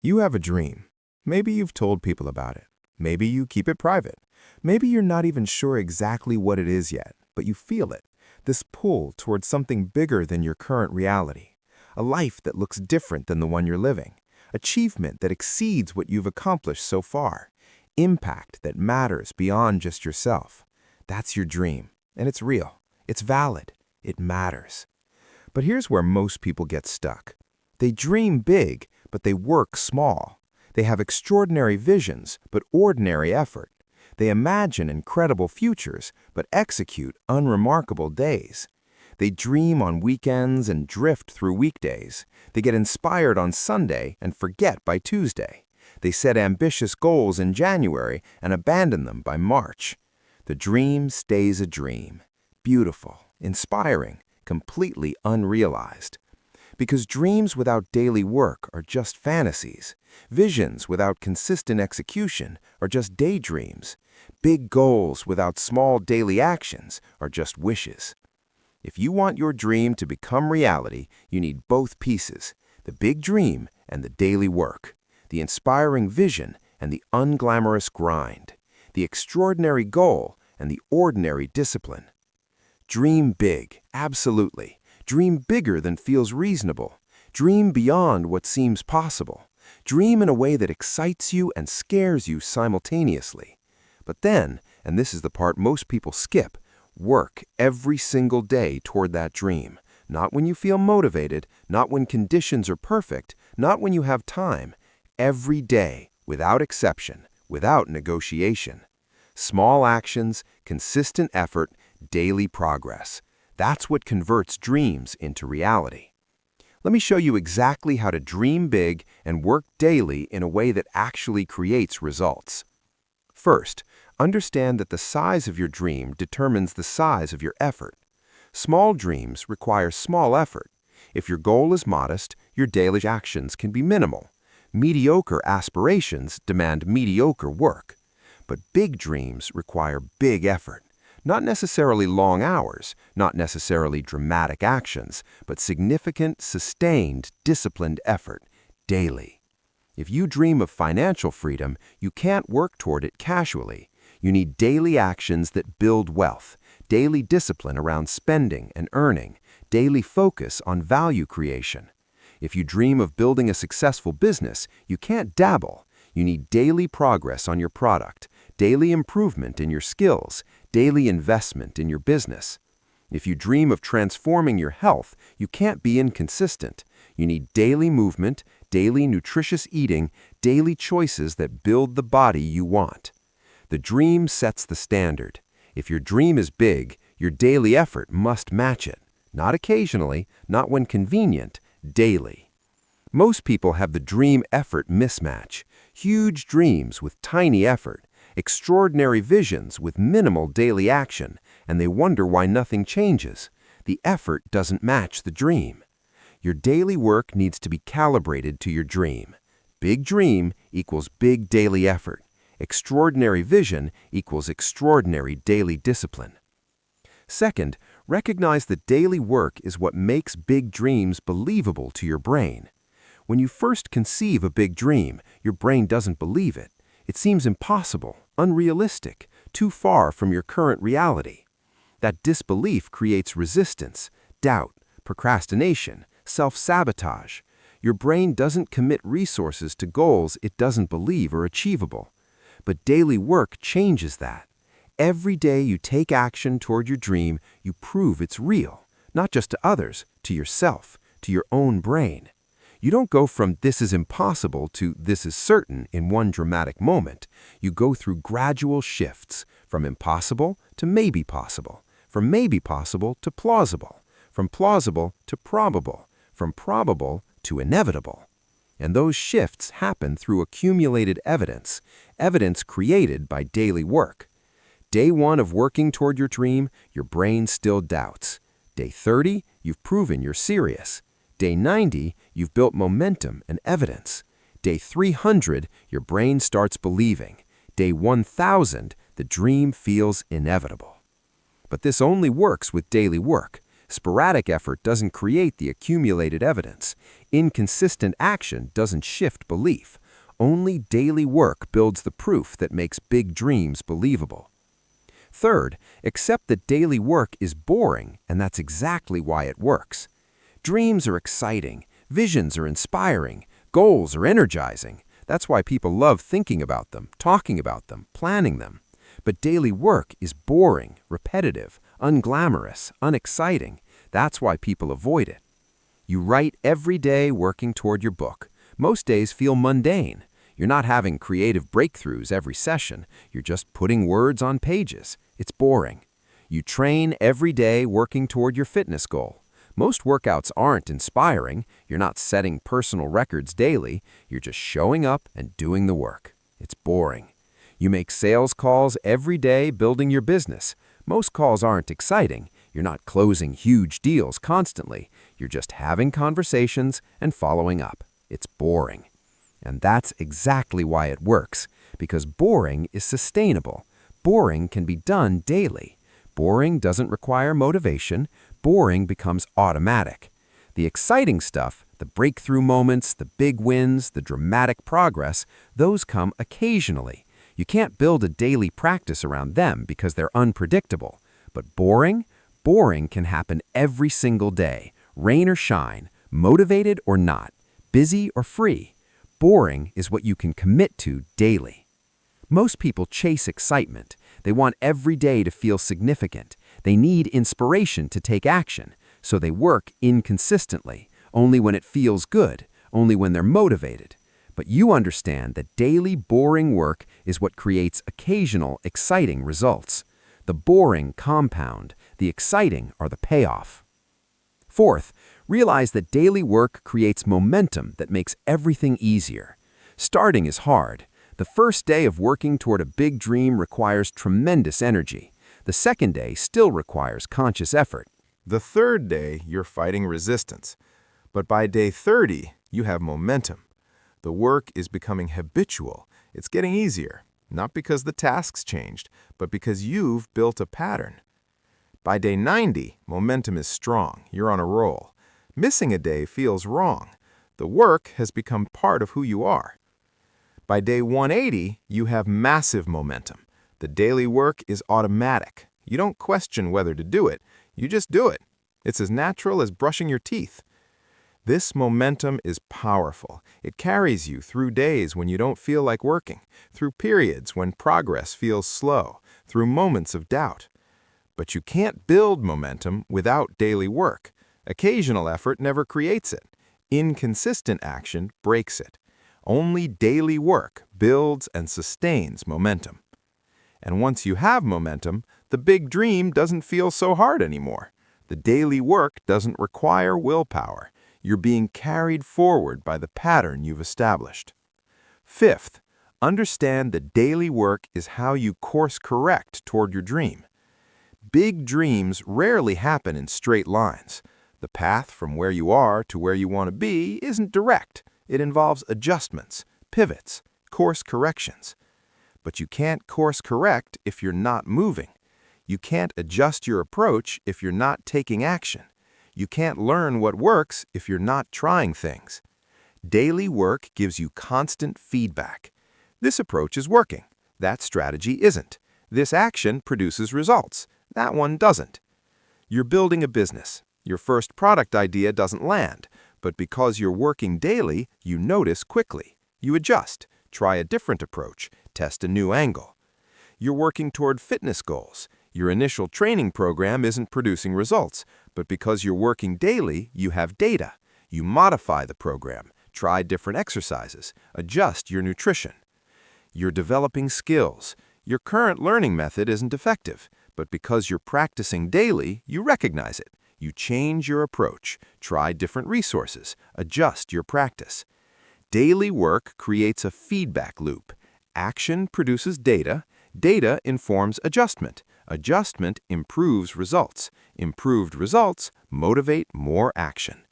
You have a dream. Maybe you've told people about it. Maybe you keep it private. Maybe you're not even sure exactly what it is yet, but you feel it. This pull towards something bigger than your current reality. A life that looks different than the one you're living. Achievement that exceeds what you've accomplished so far. Impact that matters beyond just yourself. That's your dream, and it's real. It's valid. It matters. But here's where most people get stuck. They dream big, but they work small. They have extraordinary visions, but ordinary effort. They imagine incredible futures, but execute unremarkable days. They dream on weekends and drift through weekdays. They get inspired on Sunday and forget by Tuesday. They set ambitious goals in January and abandon them by March. The dream stays a dream. Beautiful, inspiring, completely unrealized. Because dreams without daily work are just fantasies. Visions without consistent execution are just daydreams. Big goals without small daily actions are just wishes. If you want your dream to become reality, you need both pieces, the big dream and the daily work, the inspiring vision and the unglamorous grind, the extraordinary goal and the ordinary discipline. Dream big, absolutely. Dream bigger than feels reasonable. Dream beyond what seems possible. Dream in a way that excites you and scares you simultaneously. But then, and this is the part most people skip, work every single day toward that dream. Not when you feel motivated, not when conditions are perfect, not when you have time. Every day, without exception, without negotiation. Small actions, consistent effort, daily progress. That's what converts dreams into reality. Let me show you exactly how to dream big and work daily in a way that actually creates results. First, understand that the size of your dream determines the size of your effort. Small dreams require small effort. If your goal is modest, your daily actions can be minimal. Mediocre aspirations demand mediocre work. But big dreams require big effort. Not necessarily long hours, not necessarily dramatic actions, but significant, sustained, disciplined effort, daily. If you dream of financial freedom, you can't work toward it casually. You need daily actions that build wealth, daily discipline around spending and earning, daily focus on value creation. If you dream of building a successful business, you can't dabble. You need daily progress on your product, daily improvement in your skills, daily investment in your business. If you dream of transforming your health, you can't be inconsistent. You need daily movement, daily nutritious eating, daily choices that build the body you want. The dream sets the standard. If your dream is big, your daily effort must match it. Not occasionally, not when convenient, daily. Most people have the dream-effort mismatch. Huge dreams with tiny effort. Extraordinary visions with minimal daily action, and they wonder why nothing changes. The effort doesn't match the dream. Your daily work needs to be calibrated to your dream. Big dream equals big daily effort. Extraordinary vision equals extraordinary daily discipline. Second, recognize that daily work is what makes big dreams believable to your brain. When you first conceive a big dream, your brain doesn't believe it. It seems impossible, unrealistic, too far from your current reality. That disbelief creates resistance, doubt, procrastination, self-sabotage. Your brain doesn't commit resources to goals it doesn't believe are achievable. But daily work changes that. Every day you take action toward your dream, you prove it's real, not just to others, to yourself, to your own brain. You don't go from "this is impossible" to "this is certain" in one dramatic moment. You go through gradual shifts, from impossible to maybe possible, from maybe possible to plausible, from plausible to probable, from probable to inevitable. And those shifts happen through accumulated evidence, evidence created by daily work. Day 1 of working toward your dream, your brain still doubts. Day 30, you've proven you're serious. Day 90, you've built momentum and evidence. Day 300, your brain starts believing. Day 1000, the dream feels inevitable. But this only works with daily work. Sporadic effort doesn't create the accumulated evidence. Inconsistent action doesn't shift belief. Only daily work builds the proof that makes big dreams believable. Third, accept that daily work is boring, and that's exactly why it works. Dreams are exciting, visions are inspiring, goals are energizing. That's why people love thinking about them, talking about them, planning them. But daily work is boring, repetitive, unglamorous, unexciting. That's why people avoid it. You write every day working toward your book. Most days feel mundane. You're not having creative breakthroughs every session. You're just putting words on pages. It's boring. You train every day working toward your fitness goal. Most workouts aren't inspiring. You're not setting personal records daily. You're just showing up and doing the work. It's boring. You make sales calls every day building your business. Most calls aren't exciting. You're not closing huge deals constantly. You're just having conversations and following up. It's boring. And that's exactly why it works, because boring is sustainable. Boring can be done daily. Boring doesn't require motivation. Boring becomes automatic. The exciting stuff, the breakthrough moments, the big wins, the dramatic progress, those come occasionally. You can't build a daily practice around them because they're unpredictable. But boring can happen every single day, rain or shine, motivated or not, busy or free. Boring is what you can commit to daily. Most people chase excitement. They want every day to feel significant. They need inspiration to take action, so they work inconsistently, only when it feels good, only when they're motivated. But you understand that daily boring work is what creates occasional exciting results. The boring compound, the exciting are the payoff. Fourth, realize that daily work creates momentum that makes everything easier. Starting is hard. The first day of working toward a big dream requires tremendous energy. The second day still requires conscious effort. The third day, you're fighting resistance. But by day 30, you have momentum. The work is becoming habitual. It's getting easier, not because the tasks changed, but because you've built a pattern. By day 90, momentum is strong. You're on a roll. Missing a day feels wrong. The work has become part of who you are. By day 180, you have massive momentum. The daily work is automatic. You don't question whether to do it. You just do it. It's as natural as brushing your teeth. This momentum is powerful. It carries you through days when you don't feel like working, through periods when progress feels slow, through moments of doubt. But you can't build momentum without daily work. Occasional effort never creates it. Inconsistent action breaks it. Only daily work builds and sustains momentum. And once you have momentum, the big dream doesn't feel so hard anymore. The daily work doesn't require willpower. You're being carried forward by the pattern you've established. Fifth, understand that daily work is how you course correct toward your dream. Big dreams rarely happen in straight lines. The path from where you are to where you want to be isn't direct. It involves adjustments, pivots, course corrections. But you can't course correct if you're not moving. You can't adjust your approach if you're not taking action. You can't learn what works if you're not trying things. Daily work gives you constant feedback. This approach is working. That strategy isn't. This action produces results. That one doesn't. You're building a business. Your first product idea doesn't land, but because you're working daily, you notice quickly. You adjust, try a different approach, test a new angle. You're working toward fitness goals. Your initial training program isn't producing results, but because you're working daily, you have data. You modify the program, try different exercises, adjust your nutrition. You're developing skills. Your current learning method isn't effective, but because you're practicing daily, you recognize it. You change your approach, try different resources, adjust your practice. Daily work creates a feedback loop. Action produces data. Data informs adjustment. Adjustment improves results. Improved results motivate more action.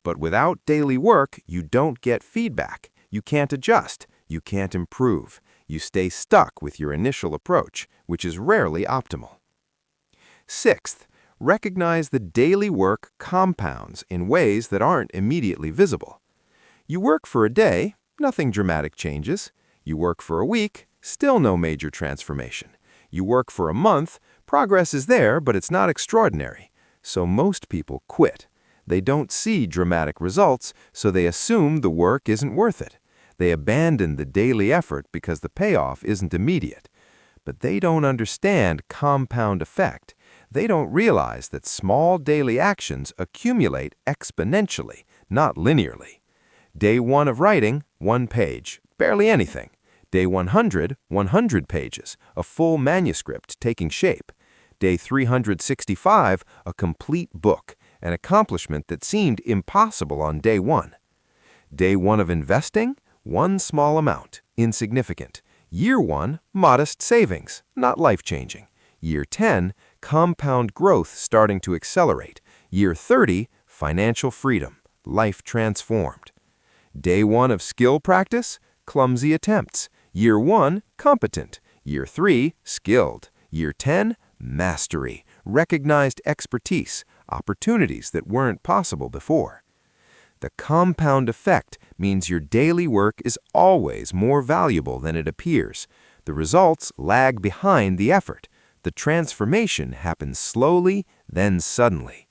But without daily work, you don't get feedback. You can't adjust. You can't improve. You stay stuck with your initial approach, which is rarely optimal. Sixth, recognize that daily work compounds in ways that aren't immediately visible. You work for a day, nothing dramatic changes. You work for a week, still no major transformation. You work for a month, progress is there, but it's not extraordinary. So most people quit. They don't see dramatic results, so they assume the work isn't worth it. They abandon the daily effort because the payoff isn't immediate. But they don't understand compound effect. They don't realize that small daily actions accumulate exponentially, not linearly. Day 1 of writing, 1 page, barely anything. Day 100, 100 pages, a full manuscript taking shape. Day 365, a complete book, an accomplishment that seemed impossible on day 1. Day 1 of investing, 1 small amount, insignificant. Year 1, modest savings, not life-changing. Year 10, compound growth starting to accelerate. Year 30, financial freedom, life transformed. Day 1 of skill practice, clumsy attempts. Year 1, competent. Year 3, skilled. Year 10, mastery, recognized expertise, opportunities that weren't possible before. The compound effect means your daily work is always more valuable than it appears. The results lag behind the effort. The transformation happens slowly, then suddenly.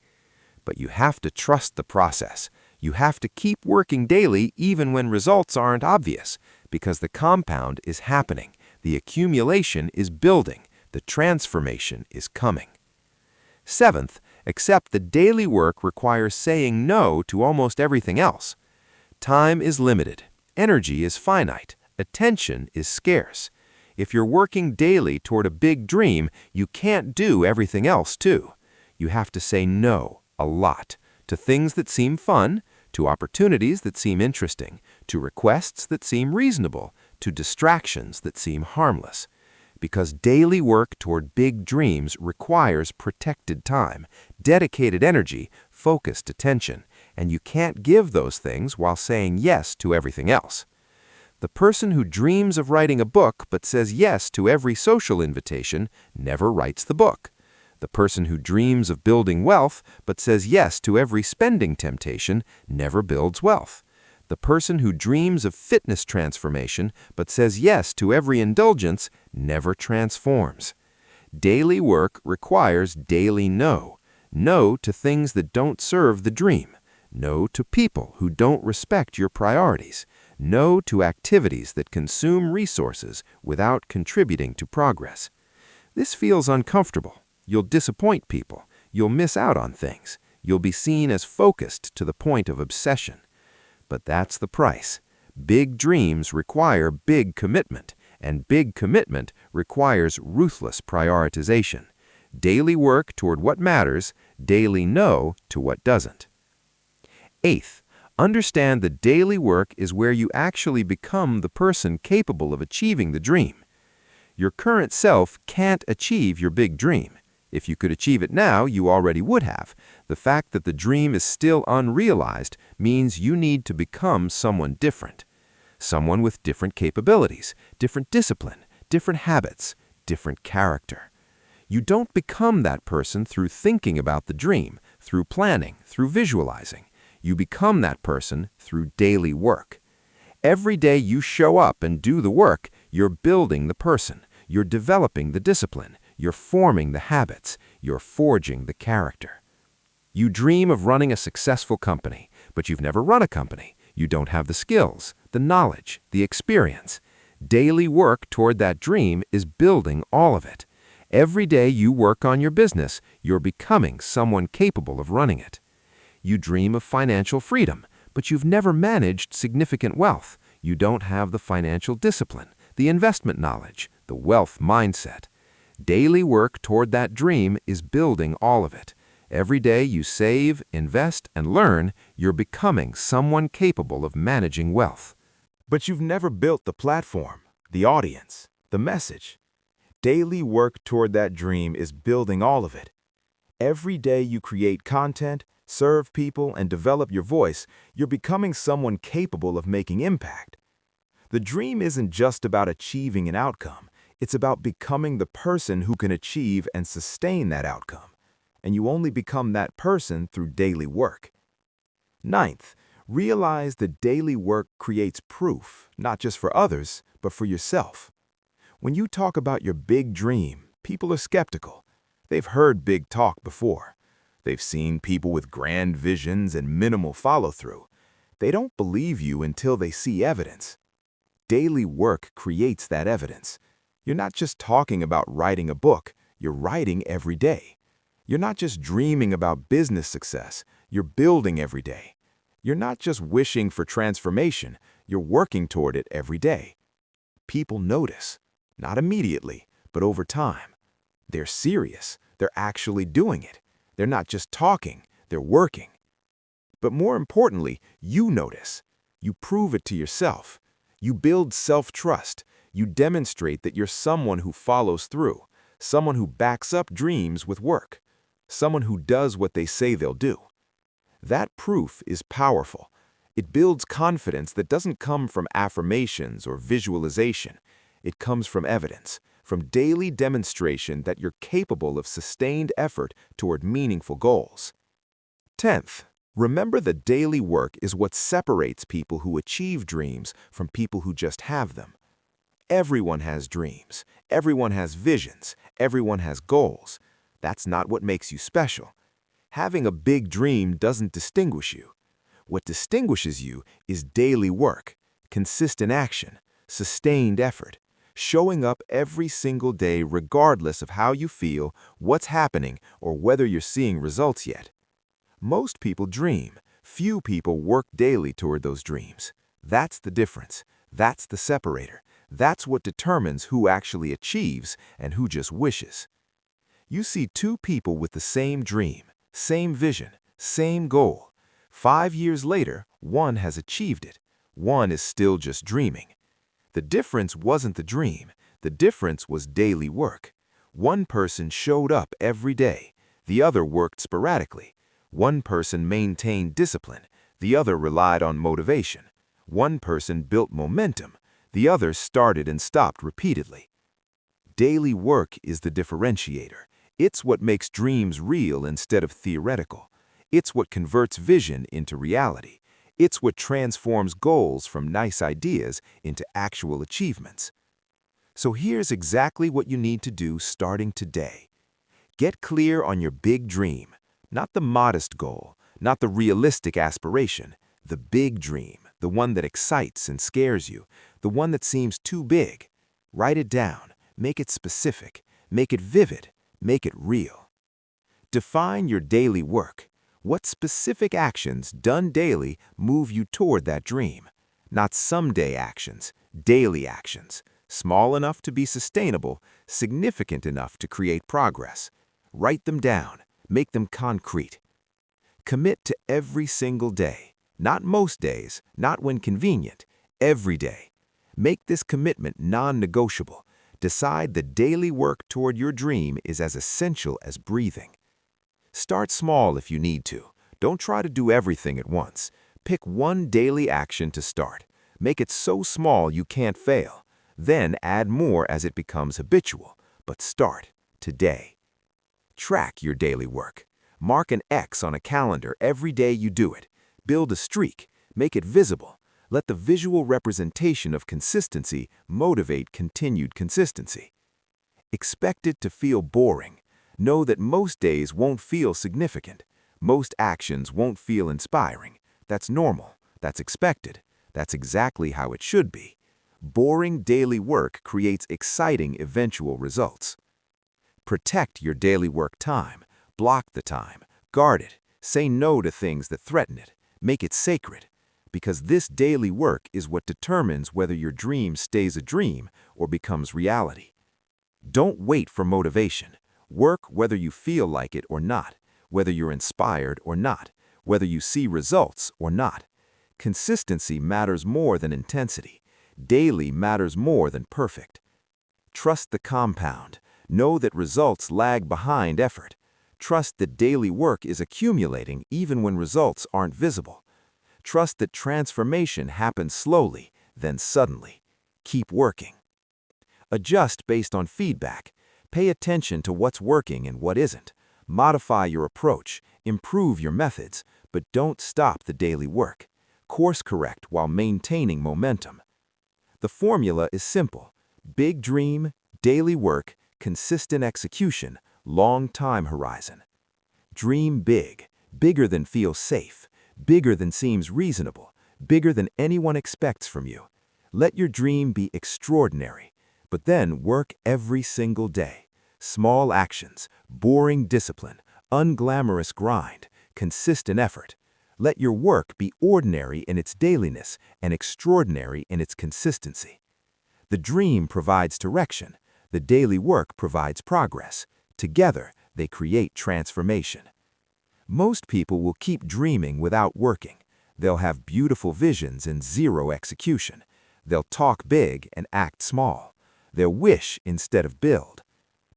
But you have to trust the process. You have to keep working daily even when results aren't obvious, because the compound is happening, the accumulation is building, the transformation is coming. 7th, accept that daily work requires saying no to almost everything else. Time is limited, energy is finite, attention is scarce. If you're working daily toward a big dream, you can't do everything else too. You have to say no, a lot, to things that seem fun, to opportunities that seem interesting, to requests that seem reasonable, to distractions that seem harmless. Because daily work toward big dreams requires protected time, dedicated energy, focused attention, and you can't give those things while saying yes to everything else. The person who dreams of writing a book but says yes to every social invitation never writes the book. The person who dreams of building wealth but says yes to every spending temptation never builds wealth. The person who dreams of fitness transformation but says yes to every indulgence never transforms. Daily work requires daily no. No to things that don't serve the dream. No to people who don't respect your priorities. No to activities that consume resources without contributing to progress. This feels uncomfortable. You'll disappoint people. You'll miss out on things. You'll be seen as focused to the point of obsession. But that's the price. Big dreams require big commitment, and big commitment requires ruthless prioritization. Daily work toward what matters, daily no to what doesn't. 8th, understand that daily work is where you actually become the person capable of achieving the dream. Your current self can't achieve your big dream. If you could achieve it now, you already would have. The fact that the dream is still unrealized means you need to become someone different. Someone with different capabilities, different discipline, different habits, different character. You don't become that person through thinking about the dream, through planning, through visualizing. You become that person through daily work. Every day you show up and do the work, you're building the person, you're developing the discipline, you're forming the habits, you're forging the character. You dream of running a successful company, but you've never run a company. You don't have the skills, the knowledge, the experience. Daily work toward that dream is building all of it. Every day you work on your business, you're becoming someone capable of running it. You dream of financial freedom, but you've never managed significant wealth. You don't have the financial discipline, the investment knowledge, the wealth mindset. Daily work toward that dream is building all of it. Every day you save, invest, and learn, you're becoming someone capable of managing wealth. But you've never built the platform, the audience, the message. Daily work toward that dream is building all of it. Every day you create content, serve people, and develop your voice, you're becoming someone capable of making impact. The dream isn't just about achieving an outcome. It's about becoming the person who can achieve and sustain that outcome. and you only become that person through daily work. Ninth, realize that daily work creates proof, not just for others, but for yourself. When you talk about your big dream, people are skeptical. They've heard big talk before. They've seen people with grand visions and minimal follow-through. They don't believe you until they see evidence. Daily work creates that evidence. You're not just talking about writing a book, you're writing every day. You're not just dreaming about business success, you're building every day. You're not just wishing for transformation, you're working toward it every day. People notice, not immediately, but over time. They're serious, they're actually doing it. They're not just talking, they're working. But more importantly, you notice. You prove it to yourself. You build self-trust. You demonstrate that you're someone who follows through, someone who backs up dreams with work, someone who does what they say they'll do. That proof is powerful. It builds confidence that doesn't come from affirmations or visualization. It comes from evidence, from daily demonstration that you're capable of sustained effort toward meaningful goals. 10th, remember that daily work is what separates people who achieve dreams from people who just have them. Everyone has dreams. Everyone has visions. Everyone has goals. That's not what makes you special. Having a big dream doesn't distinguish you. What distinguishes you is daily work, consistent action, sustained effort, showing up every single day regardless of how you feel, what's happening, or whether you're seeing results yet. Most people dream. Few people work daily toward those dreams. That's the difference. That's the separator. That's what determines who actually achieves and who just wishes. You see two people with the same dream, same vision, same goal. 5 years later, one has achieved it. One is still just dreaming. The difference wasn't the dream. The difference was daily work. One person showed up every day. The other worked sporadically. One person maintained discipline. The other relied on motivation. One person built momentum. The other started and stopped repeatedly. Daily work is the differentiator. It's what makes dreams real instead of theoretical. It's what converts vision into reality. It's what transforms goals from nice ideas into actual achievements. So here's exactly what you need to do starting today. Get clear on your big dream, not the modest goal, not the realistic aspiration, the big dream, the one that excites and scares you, the one that seems too big. Write it down, make it specific, make it vivid, make it real. Define your daily work. What specific actions done daily move you toward that dream? Not someday actions, daily actions, small enough to be sustainable, significant enough to create progress. Write them down, make them concrete. Commit to every single day, not most days, not when convenient, every day. Make this commitment non-negotiable. Decide that daily work toward your dream is as essential as breathing. Start small if you need to. Don't try to do everything at once. Pick one daily action to start. Make it so small you can't fail. Then add more as it becomes habitual. But start today. Track your daily work. Mark an X on a calendar every day you do it. Build a streak. Make it visible. Let the visual representation of consistency motivate continued consistency. Expect it to feel boring. Know that most days won't feel significant. Most actions won't feel inspiring. That's normal. That's expected. That's exactly how it should be. Boring daily work creates exciting eventual results. Protect your daily work time. Block the time. Guard it. Say no to things that threaten it. Make it sacred. Because this daily work is what determines whether your dream stays a dream or becomes reality. Don't wait for motivation. Work whether you feel like it or not, whether you're inspired or not, whether you see results or not. Consistency matters more than intensity. Daily matters more than perfect. Trust the compound. Know that results lag behind effort. Trust that daily work is accumulating even when results aren't visible. Trust that transformation happens slowly, then suddenly. Keep working. Adjust based on feedback. Pay attention to what's working and what isn't. Modify your approach, improve your methods, but don't stop the daily work. Course correct while maintaining momentum. The formula is simple. Big dream, daily work, consistent execution, long time horizon. Dream big, bigger than feels safe, bigger than seems reasonable, bigger than anyone expects from you. Let your dream be extraordinary, but then work every single day. Small actions, boring discipline, unglamorous grind, consistent effort. Let your work be ordinary in its dailiness and extraordinary in its consistency. The dream provides direction. The daily work provides progress. Together, they create transformation. Most people will keep dreaming without working. They'll have beautiful visions and zero execution. They'll talk big and act small. They'll wish instead of build.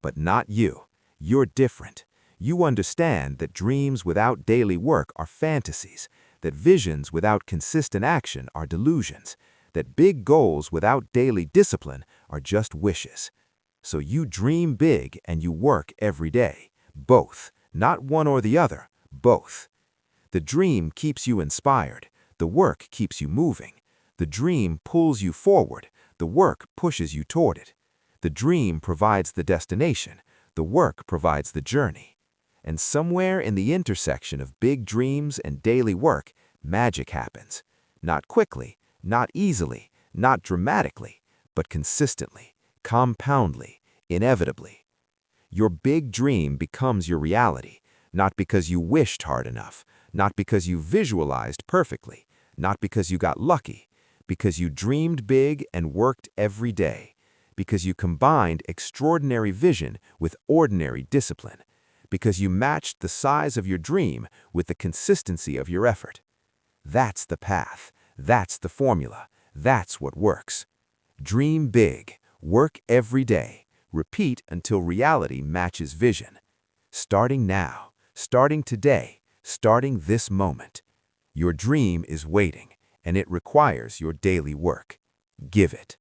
But not you. You're different. You understand that dreams without daily work are fantasies, that visions without consistent action are delusions, that big goals without daily discipline are just wishes. So you dream big and you work every day. Both. Not one or the other. Both. The dream keeps you inspired. The work keeps you moving. The dream pulls you forward. The work pushes you toward it. The dream provides the destination. The work provides the journey. And somewhere in the intersection of big dreams and daily work, magic happens. Not quickly, not easily, not dramatically, but consistently, compoundly, inevitably. Your big dream becomes your reality, not because you wished hard enough, not because you visualized perfectly, not because you got lucky, because you dreamed big and worked every day, because you combined extraordinary vision with ordinary discipline, because you matched the size of your dream with the consistency of your effort. That's the path. That's the formula. That's what works. Dream big. Work every day. Repeat until reality matches vision. Starting now. Starting today. Starting this moment. Your dream is waiting, and it requires your daily work. Give it.